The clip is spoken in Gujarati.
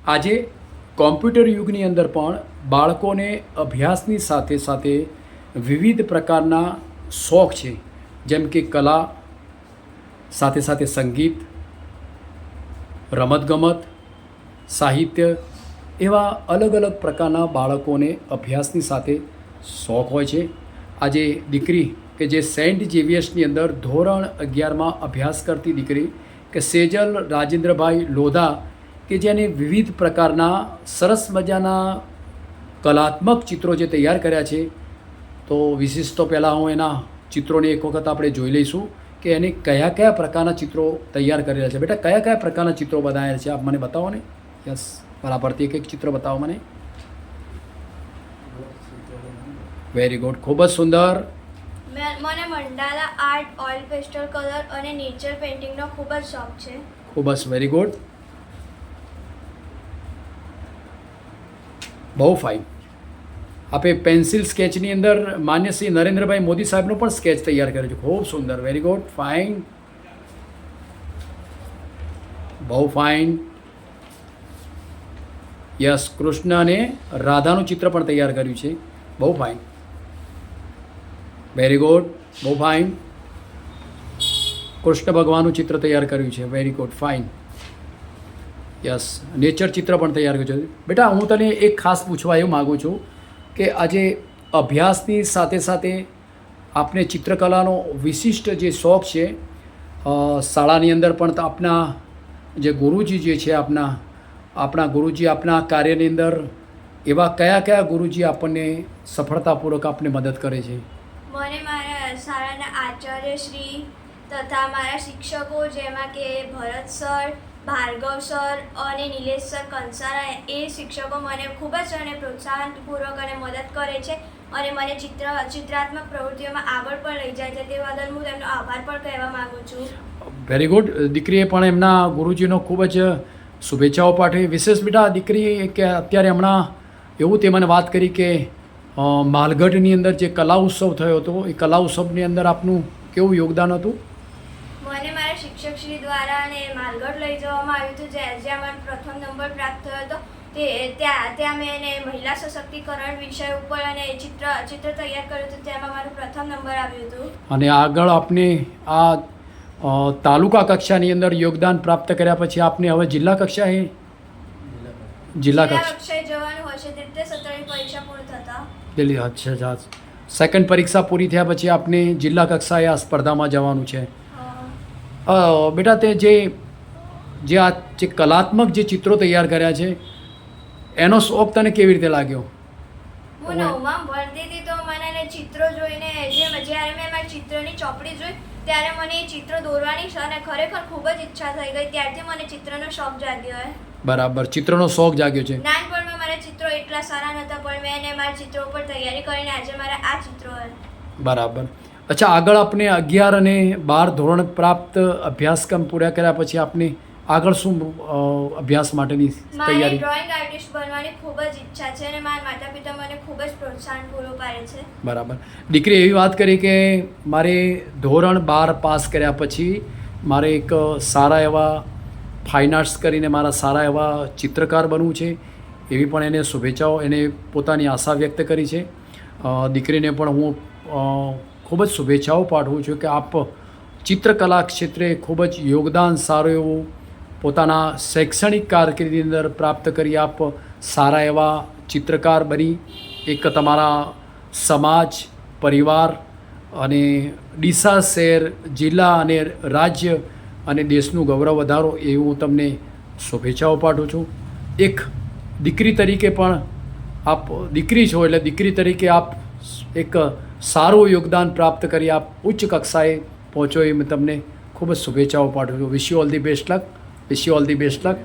આજે કોમ્પ્યુટર યુગની અંદર પણ બાળકોને અભ્યાસની સાથે સાથે વિવિધ પ્રકારના શોખ છે, જેમ કે કલા સાથે સાથે સંગીત, રમતગમત, સાહિત્ય, એવા અલગ અલગ પ્રકારના બાળકોને અભ્યાસની સાથે શોખ હોય છે. આજે દીકરી કે જે સેન્ટ ઝેવિયર્સની અંદર ધોરણ 11માં અભ્યાસ કરતી દીકરી કે સેજલ રાજેન્દ્રભાઈ લોધા, કે જેને વિવિધ પ્રકારના સરસ મજાના કલાત્મક ચિત્રો જે તૈયાર કર્યા છે, તો વિશેષ તો પહેલાં હું એના ચિત્રોને એક વખત આપણે જોઈ લઈશું કે એને કયા કયા પ્રકારના ચિત્રો તૈયાર કરેલા છે. બેટા, કયા કયા પ્રકારના ચિત્રો બનાવેલા છે આપ મને બતાવો ને. યસ, બરાબરથી એક ચિત્ર બતાવો મને. વેરી ગુડ, ખૂબ જ સુંદર. મને મંડાલા આર્ટ, ઓઇલ પેસ્ટલ કલર અને નેચર પેઇન્ટિંગનો ખૂબ જ શોખ છે. ખૂબ જ વેરી ગુડ, બહુ ફાઇન. આપે પેન્સિલ સ્કેચની અંદર માન્ય શ્રી નરેન્દ્રભાઈ મોદી સાહેબનો પણ સ્કેચ તૈયાર કર્યો છે. ખૂબ સુંદર, વેરી ગુડ, ફાઇન, બહુ ફાઇન. યસ, કૃષ્ણ અને રાધાનું ચિત્ર પણ તૈયાર કર્યું છે. બહુ ફાઇન, વેરી ગુડ, બહુ ફાઇન. કૃષ્ણ ભગવાનનું ચિત્ર તૈયાર કર્યું છે. Very good, fine. Yes, nature ચિત્ર પણ તૈયાર કર્યું છે. બેટા, હું તને એક ખાસ પૂછવા એવું માગું છું કે આજે અભ્યાસની સાથે સાથે આપને ચિત્રકલાનો વિશિષ્ટ જે શોખ છે, શાળાની અંદર પણ આપના જે ગુરુજી જે છે, આપણા ગુરુજી આપના કાર્યની અંદર એવા કયા કયા ગુરુજી આપણને સફળતાપૂર્વક આપને મદદ કરે છે? મને મારા શાળાના આચાર્યશ્રી તથા મારા શિક્ષકો, જેમાં કે ભરત સર, ભાર્ગવ સર અને નિલેશ સર કંસારા, એ શિક્ષકો મને ખૂબ જ અને પ્રોત્સાહનપૂર્વક અને મદદ કરે છે અને મને ચિત્રાત્મક પ્રવૃત્તિઓમાં આગળ પણ લઈ જાય છે. તે બદલ હું તેમનો આભાર પણ કહેવા માગું છું. Very good. દીકરીએ પણ એમના ગુરુજીનો ખૂબ જ શુભેચ્છાઓ પાઠવી. વિશેષ બેટા, દીકરી કે અત્યારે હમણાં એવું તે મને વાત કરી કે માલગઢની અંદર જે કલા ઉત્સવ થયો હતો, એ કલા ઉત્સવની અંદર આપનું કેવું યોગદાન હતું? મને મારા શિક્ષકશ્રી દ્વારા અને માલગઢ લઈ જવામાં આવ્યું હતું, જ્યાં મને પ્રથમ નંબર પ્રાપ્ત થયો હતો. ત્યાં મેં એને મહિલા સશક્તિકરણ વિષય ઉપર અને ચિત્ર તૈયાર કર્યું હતું, તેમાં મારું પ્રથમ નંબર આવ્યું હતું. અને આગળ આપને આ તાલુકા કક્ષાની અંદર યોગદાન પ્રાપ્ત કર્યા પછી આપને હવે જિલ્લા કક્ષાએ કક્ષાએ જવાનું હોય છે. તે સત્રની પરીક્ષા પૂર્ણ થતા દિલ્હી. અચ્છા, સેકન્ડ પરીક્ષા પૂરી થયા પછી આપને જિલ્લા કક્ષાએ આ સ્પર્ધામાં જવાનું છે. બેટા, તે જે કલાત્મક જે ચિત્રો તૈયાર કર્યા છે, એનો શોખ તને કેવી રીતે લાગ્યો? હું 9માં ભણતી હતી તો મને ચિત્રો જોઈને, જ્યારે મેં મારી ચિત્રની ચોપડી જોઈ ત્યારે મને એ ચિત્રો દોરવાની અને ખરેખર ખૂબ જ ઈચ્છા થઈ ગઈ. ત્યારથી મને ચિત્રનો શોખ જાગ્યો. બરાબર, ચિત્રનો શોખ જાગ્યો છે. નાનપણમાં મારા ચિત્રો એટલા સારા નહોતા, પણ મેં એને મારા ચિત્રો ઉપર તૈયારી કરીને આજે મારા આ ચિત્રો. બરાબર. અચ્છા, આગળ આપને 11 અને 12 ધોરણ પ્રાપ્ત અભ્યાસક્રમ પૂરા કર્યા પછી આપને આગળ શું અભ્યાસ માટેની તૈયારી? મારે ડ્રોઈંગ આર્ટિસ્ટ બનવાની ખૂબ જ ઈચ્છા છે અને મારા માતા પિતા મને ખૂબ જ પ્રોત્સાહન પૂરું પાડે છે. બરાબર. દીકરી એવી વાત કરી કે મારે ધોરણ 12 પાસ કર્યા પછી મારે એક સારા એવા ફાઇન આર્ટ્સ કરીને મારા સારા એવા ચિત્રકાર બનવું છે, એવી પણ એને શુભેચ્છાઓ, એને પોતાની આશા વ્યક્ત કરી છે. દીકરીને પણ હું ખૂબ જ શુભેચ્છાઓ પાઠવું છું કે આપ ચિત્રકલા ક્ષેત્રે ખૂબ જ યોગદાન સારું એવું પોતાના શૈક્ષણિક કારકિર્દીની અંદર પ્રાપ્ત કરી આપ સારા એવા ચિત્રકાર બની એક તમારા સમાજ, પરિવાર અને ડીસા શહેર, જિલ્લા અને રાજ્ય અને દેશનું ગૌરવ વધારો, એવું હું તમને શુભેચ્છાઓ પાઠવું છું. એક દીકરી તરીકે પણ આપ દીકરી છો, એટલે દીકરી તરીકે આપ એક સારું યોગદાન પ્રાપ્ત કરી આપ ઉચ્ચ કક્ષાએ પહોંચો, એ તમને ખૂબ જ શુભેચ્છાઓ પાઠવું છું. Wish you all the best luck.